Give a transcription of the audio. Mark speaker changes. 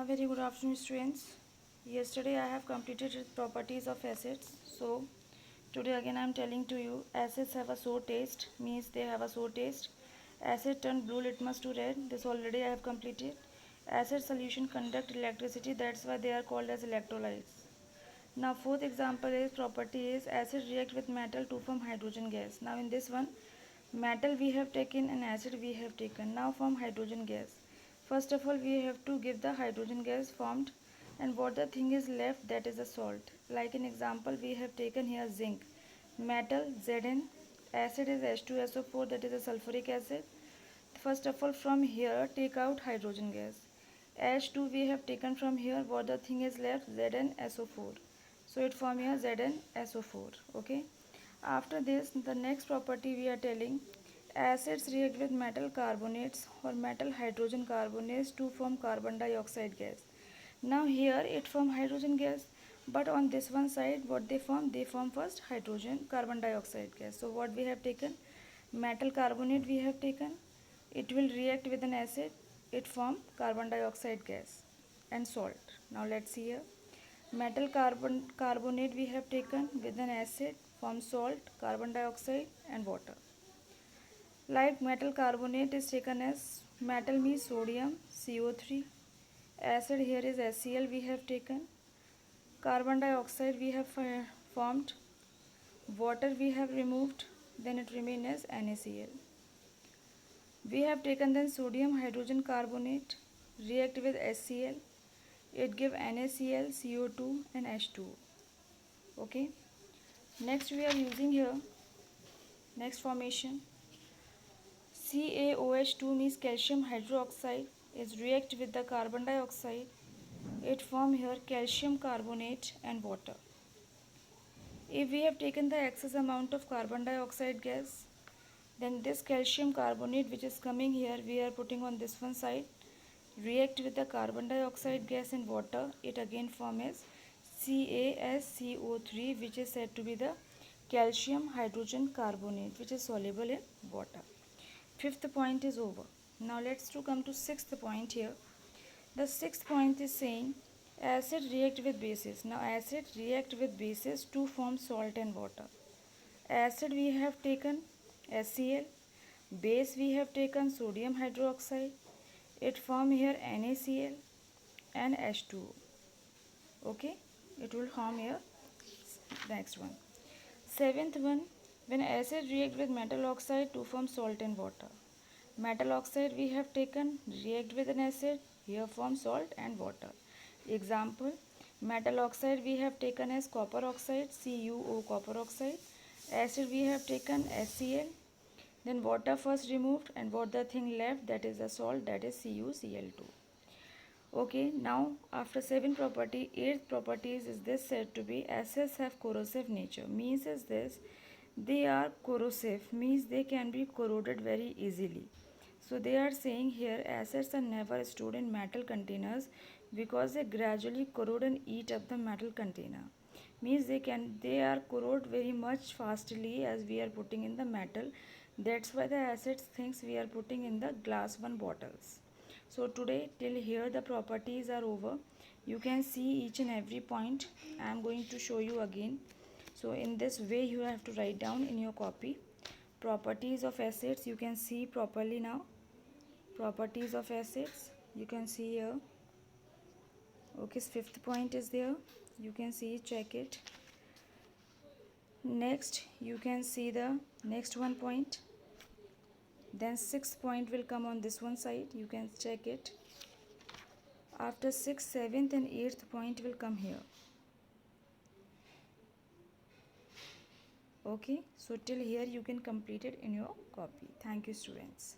Speaker 1: A very good afternoon, students. Yesterday I have completed the properties of acids. So today again I am telling to you acids have a sour taste, means they have a sour taste. Acid turn blue litmus to red. This already I have completed. Acid solution conduct electricity, that's why they are called as electrolytes. Now fourth example is property is acid react with metal to form hydrogen gas. Now in this one metal we have taken and acid we have taken. Now form hydrogen gas. First of all we have to give the hydrogen gas formed, and what the thing is left, that is a salt. Like in example we have taken here zinc, metal Zn, acid is H2SO4, that is a sulfuric acid. First of all from here take out hydrogen gas. H2 we have taken from here, what the thing is left, ZnSO4. So it form here ZnSO4. Okay. After this the next property we are telling acids react with metal carbonates or metal hydrogen carbonates to form carbon dioxide gas. Now here it form hydrogen gas, but on this one side what they form? They form first hydrogen carbon dioxide gas. So what we have taken? Metal carbonate we have taken. It will react with an acid. It form carbon dioxide gas and salt. Now let's see here. Metal carbonate we have taken with an acid, form salt, carbon dioxide and water. Like metal carbonate is taken as metal means sodium, CO3. Acid here is HCl we have taken. Carbon dioxide we have formed. Water we have removed. Then it remains as NaCl. We have taken then sodium hydrogen carbonate react with HCl. It give NaCl, CO2 and H2O. Okay. Next we are using here next formation CaOH2 means calcium hydroxide is react with the carbon dioxide. It form here calcium carbonate and water. If we have taken the excess amount of carbon dioxide gas, then this calcium carbonate which is coming here we are putting on this one side, react with the carbon dioxide gas and water. It again form as CaSCO3, which is said to be the calcium hydrogen carbonate, which is soluble in water. Fifth point is over. Now let's come to sixth point here. The sixth point is saying acid react with bases. Now acid react with bases to form salt and water. Acid we have taken HCl, base we have taken sodium hydroxide. It form here NaCl and H2O. Okay, it will form here. Next one. Seventh one, when acid react with metal oxide to form salt and water. Metal oxide we have taken react with an acid, here form salt and water. Example, metal oxide we have taken as copper oxide, CuO copper oxide. Acid we have taken HCl, then water first removed, and what the thing left, that is the salt, that is CuCl2. Okay, now after 7 property, 8th properties is this said to be acids have corrosive nature. Means is this, they are corrosive, means they can be corroded very easily. So they are saying here acids are never stored in metal containers because they gradually corrode and eat up the metal container. Means they are corrode very much fastly as we are putting in the metal. That's why the acids things we are putting in the glass one bottles. So today till here the properties are over. You can see each and every point. I am going to show you again. So in this way you have to write down in your copy. Properties of acids you can see properly now. Properties of acids you can see here. Okay, fifth point is there. You can see, check it. Next you can see the next one point. Then sixth point will come on this one side. You can check it. After 6th, 7th and 8th point will come here. Okay, so till here you can complete it in your copy. Thank you, students.